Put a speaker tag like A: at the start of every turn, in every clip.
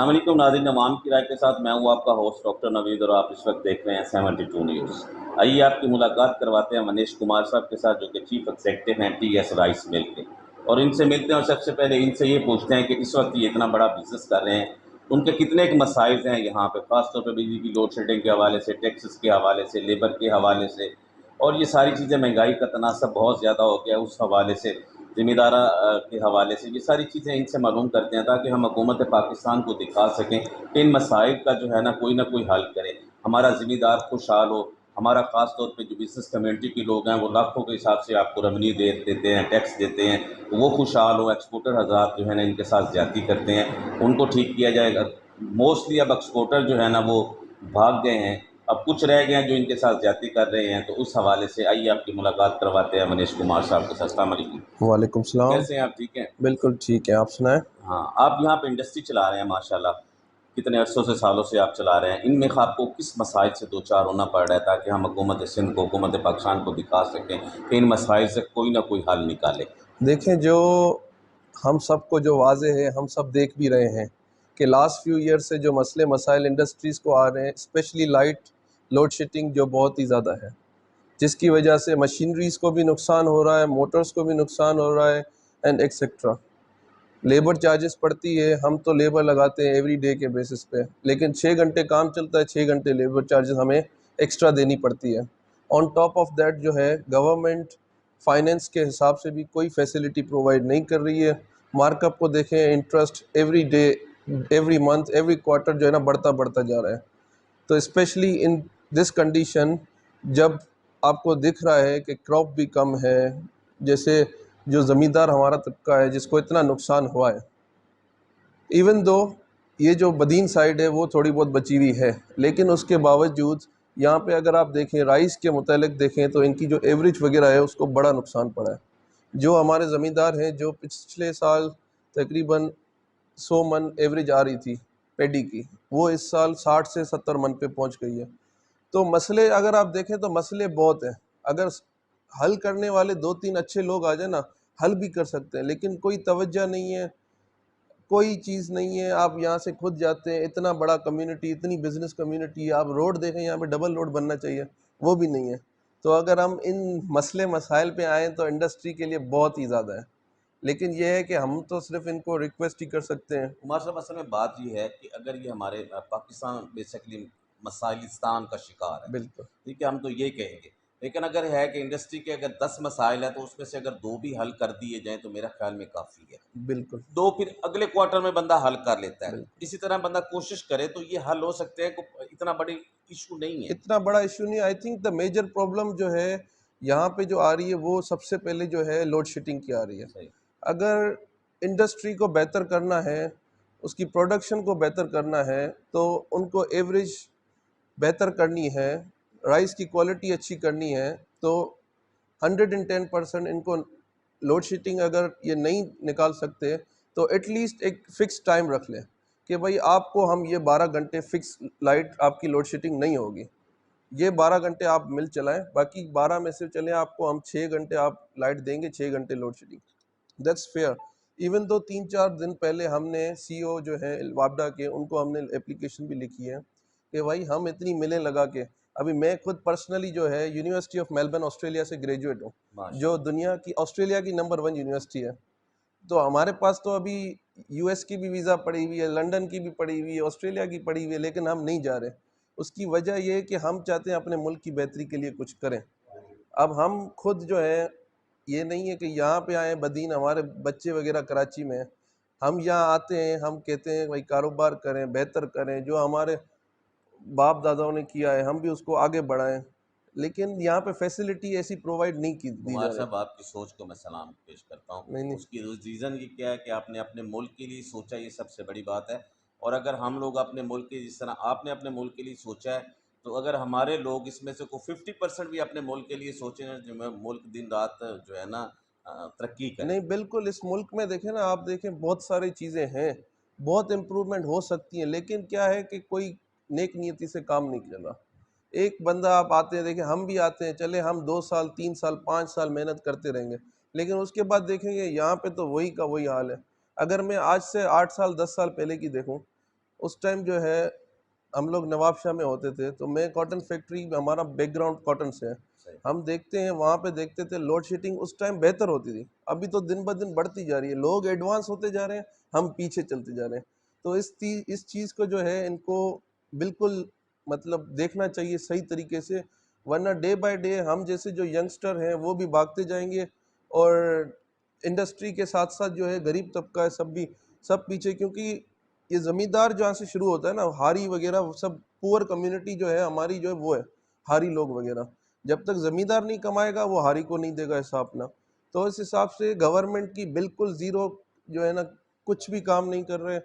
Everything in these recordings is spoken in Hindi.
A: अस्सलाम वालेकुम नाज़रीन, अवाम की राय के साथ मैं हूँ आपका होस्ट डॉक्टर नवीद और आप इस वक्त देख रहे हैं 72 न्यूज़। आइए आपकी मुलाकात करवाते हैं मनीष कुमार साहब के साथ, जो कि चीफ एग्जीक्यूटिव हैं टीएस राइस मिल के, और इनसे मिलते हैं और सबसे पहले इनसे ये पूछते हैं कि इस वक्त ये इतना बड़ा बिजनेस कर रहे हैं, उनके कितने एक मसाइल हैं यहाँ पे, खासतौर पर बिजली की लोड शेडिंग के हवाले से, टैक्सेस के हवाले से, लेबर के हवाले से, और ये सारी चीज़ें, महंगाई का तनासब बहुत ज़्यादा हो गया उस हवाले से, ज़िम्मेदारा के हवाले से, ये सारी चीज़ें इनसे मालूम करते हैं ताकि हम हुकूमत पाकिस्तान को दिखा सकें कि इन मसाइल का जो है ना कोई हल करें, हमारा ज़िम्मेदार खुशहाल हो, हमारा ख़ास तौर पे जो बिज़नेस कम्युनिटी के लोग हैं वो लाखों के हिसाब से आपको रेवेन्यू देते हैं, टैक्स देते हैं, तो वो खुशहाल हो। एक्सपोर्टर हज़रात जो है ना इनके साथ ज़्यादती करते हैं, उनको ठीक किया जाएगा। मोस्टली अब एक्सपोर्टर जो है ना वो भाग गए हैं, अब कुछ रह गए हैं जो इनके साथ ज़्यादती कर रहे हैं। तो उस हवाले से आइए आपकी मुलाकात करवाते हैं मनीष कुमार साहब के साथ। अस्सलाम वालेकुम।
B: वालेकुम सलाम।
A: कैसे हैं आप, ठीक हैं?
B: बिल्कुल ठीक है, आप सुनाएं।
A: हाँ, आप यहाँ पे इंडस्ट्री चला रहे हैं माशाल्लाह, कितने अरसों से, सालों से आप चला रहे हैं। इनमें आपको किस मसाइल से दो चार होना पड़ रहा है ताकि हम हुकूमत सिंध को, हुकूमत पाकिस्तान को दिखा सकें कि इन मसाइल से कोई ना कोई हल निकाले?
B: देखें, जो हम सबको जो वाज़ेह है, हम सब देख भी रहे हैं कि लास्ट फ्यू ईयर से जो मसले मसाइल इंडस्ट्रीज़ को आ रहे हैं, स्पेशली लाइट लोड शेडिंग जो बहुत ही ज़्यादा है, जिसकी वजह से मशीनरीज़ को भी नुकसान हो रहा है, मोटर्स को भी नुकसान हो रहा है एंड एक्सेट्रा। लेबर चार्जेस पड़ती है, हम तो लेबर लगाते हैं एवरी डे के बेसिस पे, लेकिन 6 घंटे काम चलता है, 6 घंटे लेबर चार्जेस हमें एक्स्ट्रा देनी पड़ती है। ऑन टॉप ऑफ दैट जो है गवर्नमेंट फाइनेंस के हिसाब से भी कोई फैसिलिटी प्रोवाइड नहीं कर रही है। मार्कअप को देखें, interest every day, every month, every quarter जो है ना बढ़ता बढ़ता जा रहा है। तो स्पेशली इन दिस कंडीशन, जब आपको दिख रहा है कि क्रॉप भी कम है, जैसे जो ज़मींदार हमारा तबका है जिसको इतना नुकसान हुआ है, इवन दो ये जो बदीन साइड है वो थोड़ी बहुत बची हुई है, लेकिन उसके बावजूद यहाँ पे अगर आप देखें राइस के मुतालिक देखें तो इनकी जो एवरेज वगैरह है उसको बड़ा नुकसान पड़ा है। जो हमारे ज़मींदार हैं, जो पिछले साल तकरीबन 100 मन एवरेज आ रही थी पेडी की, वो इस साल 60 से 70 मन पे पहुँच गई है। तो मसले अगर आप देखें तो मसले बहुत हैं। अगर हल करने वाले 2-3 अच्छे लोग आ जाए ना, हल भी कर सकते हैं, लेकिन कोई तवज्जो नहीं है, कोई चीज़ नहीं है। आप यहाँ से खुद जाते हैं, इतना बड़ा कम्युनिटी, इतनी बिजनेस कम्युनिटी, आप रोड देखें, यहाँ पे डबल रोड बनना चाहिए, वो भी नहीं है। तो अगर हम इन मसले मसाइल पे आएँ तो इंडस्ट्री के लिए बहुत ही ज़्यादा है, लेकिन ये है कि हम तो सिर्फ इनको रिक्वेस्ट ही कर सकते हैं।
A: कुमार साहब, असल में बात ये है कि अगर ये हमारे पाकिस्तान बेसिकली मसाइलिस्तान का शिकार है,
B: बिल्कुल,
A: ठीक है, हम तो ये कहेंगे, लेकिन अगर है कि इंडस्ट्री के अगर 10 मसाइल है तो उसमें से अगर 2 भी हल कर दिए जाएँ तो मेरा ख्याल में काफ़ी है।
B: बिल्कुल,
A: 2 फिर अगले क्वार्टर में बंदा हल कर लेता है।
B: बिल्कुल।
A: इसी तरह बंदा कोशिश करे तो ये हल हो सकते हैं, इतना बड़ी इशू नहीं है।
B: इतना बड़ा इशू नहीं। I think the major problem जो है यहाँ पे जो आ रही है, वो सबसे पहले जो है लोड शेडिंग की आ रही है।
A: सही।
B: अगर इंडस्ट्री को बेहतर करना है, उसकी प्रोडक्शन को बेहतर करना है, तो उनको एवरेज बेहतर करनी है, राइस की क्वालिटी अच्छी करनी है, तो 110% इनको लोड शेडिंग अगर ये नहीं निकाल सकते तो एटलीस्ट एक फ़िक्स टाइम रख लें कि भाई आपको हम ये 12 घंटे फ़िक्स लाइट आपकी लोड शेडिंग नहीं होगी। ये 12 घंटे आप मिल चलाएँ, बाकी 12 में से चलें आपको हम 6 घंटे आप लाइट देंगे, 6 घंटे load shedding. That's fair. Even though 3-4 दिन पहले हमने सीईओ जो है वापडा के, उनको हमने एप्लीकेशन भी लिखी है कि भाई हम इतनी मिलें लगा के, अभी मैं खुद पर्सनली जो है यूनिवर्सिटी ऑफ मेलबर्न ऑस्ट्रेलिया से ग्रेजुएट हूँ, जो
A: माशाल्लाह।
B: दुनिया की, ऑस्ट्रेलिया की नंबर 1 यूनिवर्सिटी है। तो हमारे पास तो अभी यूएस की भी वीज़ा पड़ी हुई है, लंदन की भी पड़ी हुई है, ऑस्ट्रेलिया की पड़ी हुई है, लेकिन हम नहीं जा रहे। उसकी वजह ये है कि हम चाहते हैं अपने मुल्क की बेहतरी के लिए कुछ करें। अब हम खुद जो है, ये नहीं है कि यहाँ पे आए बदीन, हमारे बच्चे वगैरह कराची में हैं, हम यहाँ आते हैं, हम कहते हैं भाई कारोबार करें, बेहतर करें, जो हमारे बाप दादाओं ने किया है हम भी उसको आगे बढ़ाएं, लेकिन यहाँ पे फैसिलिटी ऐसी प्रोवाइड नहीं की दी जा
A: कुमार
B: रही।
A: साहब, आपकी सोच को मैं सलाम पेश करता हूँ।
B: नहीं, नहीं,
A: उसकी रीज़न ये क्या है कि आपने अपने मुल्क के लिए सोचा, ये सबसे बड़ी बात है। और अगर हम लोग अपने मुल्क के, जिस तरह आपने अपने मुल्क के लिए सोचा है, तो अगर हमारे लोग इसमें से कोई 50% भी अपने मुल्क के लिए सोचें, जो मैं मुल्क दिन रात जो है ना तरक्की करे।
B: नहीं, बिल्कुल। इस मुल्क में देखें ना, आप देखें बहुत सारी चीज़ें हैं, बहुत इम्प्रूवमेंट हो सकती हैं, लेकिन क्या है कि कोई नेक नियति से काम नहीं कर रहा। एक बंदा, आप आते हैं, देखें हम भी आते हैं, चले हम 2 साल 3 साल 5 साल मेहनत करते रहेंगे, लेकिन उसके बाद देखेंगे यहाँ पे तो वही का वही हाल है। अगर मैं आज से 8 साल 10 साल पहले की देखूँ, उस टाइम जो है हम लोग नवाबशाह में होते थे, तो मैं कॉटन फैक्ट्री, हमारा बैकग्राउंड कॉटन से है,
A: सही।
B: हम देखते हैं वहाँ पे देखते थे लोड शेडिंग उस टाइम बेहतर होती थी। अभी तो दिन ब दिन बढ़ती जा रही है, लोग एडवांस होते जा रहे हैं, हम पीछे चलते जा रहे हैं। तो इस चीज़ को जो है इनको बिल्कुल मतलब देखना चाहिए सही तरीके से, वरना डे बाय डे हम जैसे जो यंगस्टर हैं वो भी भागते जाएंगे, और इंडस्ट्री के साथ साथ जो है गरीब तबका है सब भी, सब पीछे। क्योंकि ये ज़मींदार जहाँ से शुरू होता है ना, हारी वगैरह वो सब पुअर कम्युनिटी जो है हमारी, जो है वो है हारी लोग वगैरह। जब तक ज़मींदार नहीं कमाएगा वो हारी को नहीं देगा हिसाब अपना। तो इस हिसाब से गवर्नमेंट की बिल्कुल ज़ीरो जो है ना, कुछ भी काम नहीं कर रहे।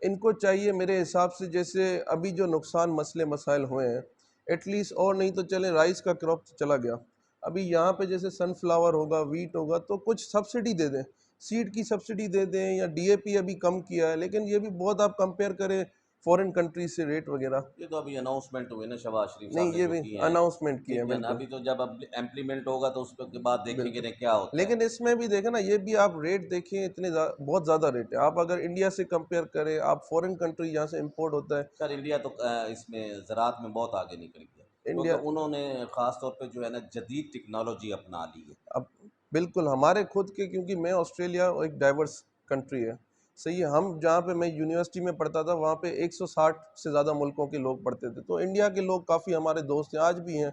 B: इनको चाहिए मेरे हिसाब से, जैसे अभी जो नुकसान मसले मसाइल हुए हैं, एटलीस्ट और नहीं तो चले राइस का क्रॉप चला गया, अभी यहाँ पे जैसे सनफ्लावर होगा, वीट होगा, तो कुछ सब्सिडी दे दें, सीड की सब्सिडी दे दें, या डीएपी अभी कम किया है, लेकिन ये भी बहुत आप कंपेयर करें फॉरेन कंट्रीज से रेट वगैरह।
A: ये तो अभी अनाउंसमेंट हुए ना शहबाज शरीफ साहब
B: नहीं,
A: ने
B: ये
A: जो
B: भी
A: किए हैं।
B: अनाउंसमेंट किए हैं,
A: ठीक है ना,
B: बिल्कुल
A: अभी तो जब अब इम्प्लीमेंट होगा तो उसके बाद देखेंगे
B: बिल्कुल।
A: ना क्या होता है।
B: लेकिन इसमें भी देखें ना, ये भी आप रेट देखिए, इतने बहुत ज़्यादा रेट है। आप अगर इंडिया से कंपेयर करें, आप फॉरेन कंट्री जहाँ से इंपोर्ट होता है,
A: सर इंडिया तो इसमें ज़राअत में बहुत आगे निकल गया, क्योंकि
B: इंडिया,
A: उन्होंने ख़ास तौर पे जो है ना जदीद टेक्नोलॉजी अपना ली है।
B: अब बिल्कुल हमारे खुद के, क्योंकि मैं ऑस्ट्रेलिया एक डाइवर्स कंट्री है, सही है, हम जहाँ पे मैं यूनिवर्सिटी में पढ़ता था वहाँ पे 160 से ज़्यादा मुल्कों के लोग पढ़ते थे, तो इंडिया के लोग काफ़ी हमारे दोस्त हैं, आज भी हैं।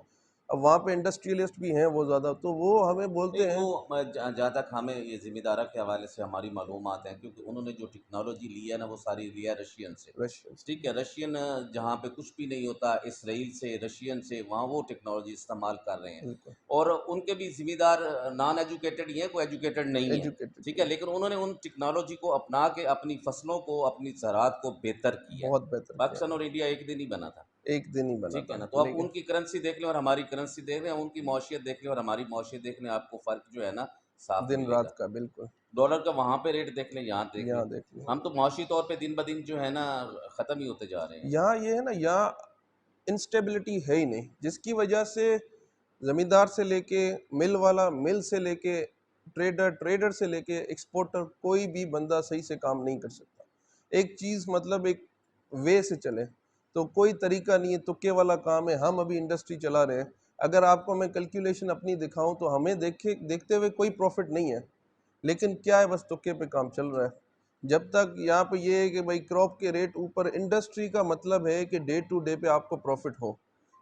B: अब वहाँ पे इंडस्ट्रियलिस्ट भी हैं वो ज़्यादा, तो वो हमें बोलते
A: नहीं वो
B: हैं।
A: जहाँ तक हमें ये ज़िम्मेदारा के हवाले से हमारी मालूमात हैं, क्योंकि उन्होंने जो टेक्नोलॉजी ली है ना वो सारी लिया है रशियन से।
B: रशियंस,
A: ठीक है, रशियन जहाँ पे कुछ भी नहीं होता, इसराइल से, रशियन से, वहाँ वो टेक्नोलॉजी इस्तेमाल कर रहे हैं।
B: बिल्कुल
A: और उनके भी ज़िम्मेदार नॉन एजुकेटेड ही हैं, कोई एजुकेटेड नहीं है।
B: एजुकेटेड,
A: ठीक है, लेकिन उन्होंने उन टेक्नोलॉजी को अपना के अपनी फसलों को, अपनी ज़राअत को बेहतर किया है।
B: बहुत बेहतर किया
A: पाकिस्तान
B: है।
A: और इंडिया एक दिन ही बना था।
B: एक दिन ही बना
A: ठीक है
B: था,
A: ना, तो आप
B: लेकिन
A: उनकी करेंसी देख लें और हमारी करेंसी देख लें, उनकी मौशियत देख लें और हमारी मौशियत देख लें, आपको फ़र्क जो है ना साफ
B: दिन
A: मिलेगा।
B: रात का बिल्कुल।
A: डॉलर का वहाँ पे रेट देख लें, यहाँ देख लें।
B: यहाँ देख लें,
A: हम तो माशी तौर पे दिन ब दिन जो है ना ख़त्म ही होते जा रहे हैं।
B: यहाँ ये है ना, यहाँ इंस्टेबिलिटी है ही नहीं, जिसकी वजह से ज़मींदार से लेके मिल वाला, मिल से लेके ट्रेडर, ट्रेडर से लेके एक्सपोर्टर, कोई भी बंदा सही से काम नहीं कर सकता। एक चीज़ मतलब एक वे से चले, तो कोई तरीका नहीं है, तुक्के वाला काम है। हम अभी इंडस्ट्री चला रहे हैं, अगर आपको मैं कैलकुलेशन अपनी दिखाऊं तो हमें देखते हुए कोई प्रॉफिट नहीं है, लेकिन क्या है, बस तुक्के पे काम चल रहा है। जब तक यहाँ पे ये है कि भाई क्रॉप के रेट ऊपर, इंडस्ट्री का मतलब है कि डे टू डे पे आपको प्रॉफिट हो,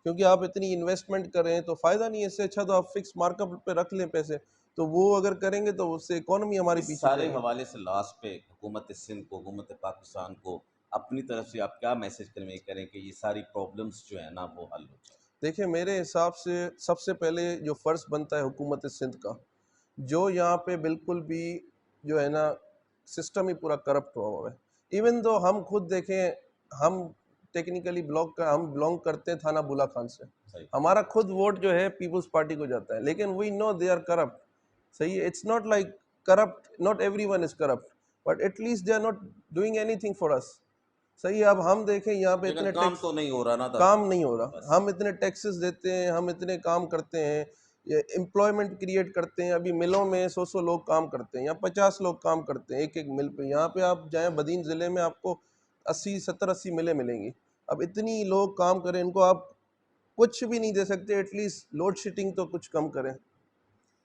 B: क्योंकि आप इतनी इन्वेस्टमेंट कर रहे हैं तो फ़ायदा नहीं है। इससे अच्छा तो आप फिक्स मार्कअप पे रख लें पैसे, तो वो अगर करेंगे तो उससे इकोनॉमी हमारी
A: इस
B: पीछे
A: सारे
B: जाएगी।
A: हवाले से लास्ट पे हुकूमत सिंध को, हुकूमत पाकिस्तान को अपनी तरफ से आप क्या मैसेज कन्वे करें कि ये सारी प्रॉब्लम्स जो है ना वो हल हो जाए?
B: देखिए, मेरे हिसाब से सबसे पहले जो फ़र्ज़ बनता है हुकूमत सिंध का, जो यहाँ पे बिल्कुल भी जो है ना सिस्टम ही पूरा करप्ट हुआ हुआ है। इवन दो हम खुद देखें, हम टेक्निकली हम बिलोंग करते हैं थाना बुला खान से,
A: सही।
B: हमारा खुद वोट जो है पीपल्स पार्टी को जाता है, लेकिन we know they are corrupt. सही है, it's not like corrupt, not everyone is corrupt, but at least they are not doing anything for us. सही है, अब हम देखें यहाँ पे
A: लेकिन
B: इतने
A: काम
B: टैक्स,
A: तो नहीं हो रहा ना तब।
B: काम नहीं हो रहा,
A: बस।
B: हम इतने टैक्सेस देते हैं, हम इतने काम करते हैं, ये एम्प्लॉयमेंट क्रिएट करते हैं। अभी मिलों में 100 लोग काम करते हैं या 50 लोग काम करते हैं एक एक मिल पे। यहाँ पे आप जाएं बदीन ज़िले में, आपको 80 70 80 मिलें मिलेंगी। अब इतनी लोग काम करें, इनको आप कुछ भी नहीं दे सकते, एटलीस्ट लोड शेडिंग तो कुछ कम करें।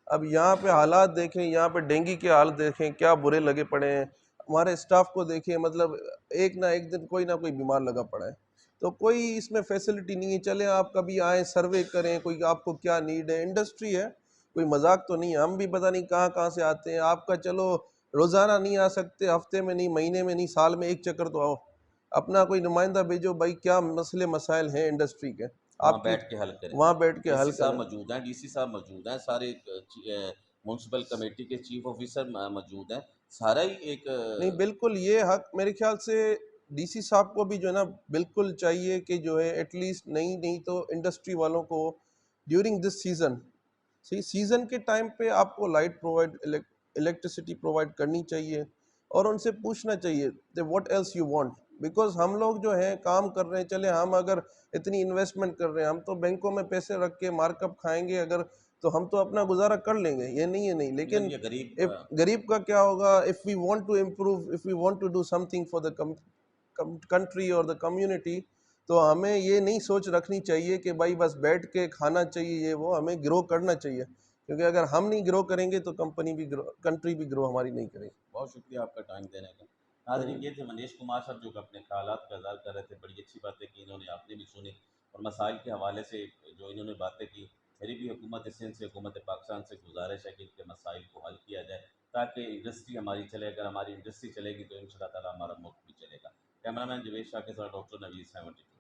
B: अब यहाँ पे हालात देखें, यहाँ पे डेंगू के हाल देखें, क्या बुरे लगे पड़े हैं। हमारे स्टाफ को देखें, मतलब एक ना एक दिन कोई ना कोई बीमार लगा पड़ा है। तो कोई इसमें फैसिलिटी नहीं है। चले आप कभी आए, सर्वे करें, कोई आपको क्या नीड है, इंडस्ट्री है, कोई मजाक तो नहीं है। हम भी पता नहीं कहाँ कहाँ से आते हैं। आपका चलो रोज़ाना नहीं आ सकते, हफ्ते में नहीं, महीने में नहीं, साल में एक चक्कर तो आओ, अपना कोई नुमाइंदा भेजो, भाई क्या मसले मसाइल हैं इंडस्ट्री के,
A: वहाँ
B: आपकी
A: बैठ के हल करें।
B: वहाँ बैठ के हल
A: डीसी साहब
B: करें।
A: मौजूद हैं, डीसी साहब मौजूद हैं, सारे म्यूनसिपल कमेटी के चीफ ऑफिसर मौजूद हैं। सारा ही एक
B: नहीं, बिल्कुल ये हक मेरे ख्याल से डीसी साहब को भी जो है ना बिल्कुल चाहिए कि जो है एटलीस्ट, नहीं नहीं तो इंडस्ट्री वालों को ड्यूरिंग दिस सीज़न, सी सीज़न के टाइम पे आपको लाइट प्रोवाइड, इलेक्ट्रिसिटी प्रोवाइड करनी चाहिए, और उनसे पूछना चाहिए they what else you want. Because हम लोग जो है काम कर रहे हैं, चले हम अगर इतनी इन्वेस्टमेंट कर रहे हैं, हम तो बैंकों में पैसे रख के मार्कअप खाएंगे अगर, तो हम तो अपना गुजारा कर लेंगे, ये नहीं है नहीं,
A: लेकिन
B: लेकिन
A: ये गरीब
B: इफ गरीब का क्या होगा, if we want to improve, if we want to do something for the country और द कम्युनिटी, तो हमें ये नहीं सोच रखनी चाहिए कि भाई बस बैठ के खाना चाहिए ये वो, हमें ग्रो करना चाहिए, क्योंकि अगर हम नहीं ग्रो करेंगे तो कंपनी भी ग्रो, कंट्री भी ग्रो हमारी नहीं करेगी।
A: बहुत शुक्रिया आपका टाइम देने का। नाज़रीन, ये थे मनीष कुमार साहब जो कि अपने ख़यालात का इज़हार कर रहे थे। बड़ी अच्छी बातें की इन्होंने, आपने भी सुनी, और मसाइल के हवाले से जो इन्होंने बातें की, मेरी भी हुकूमत सिंध से, हुकूमत पाकिस्तान से गुजारिश है कि इनके मसाइल को हल किया जाए ताकि इंडस्ट्री हमारी चले। अगर हमारी इंडस्ट्री चलेगी तो इंशाअल्लाह ताला हमारा मुल्क भी चलेगा। कैमरामैन जवेद शाह के साथ डॉक्टर नवीद 72।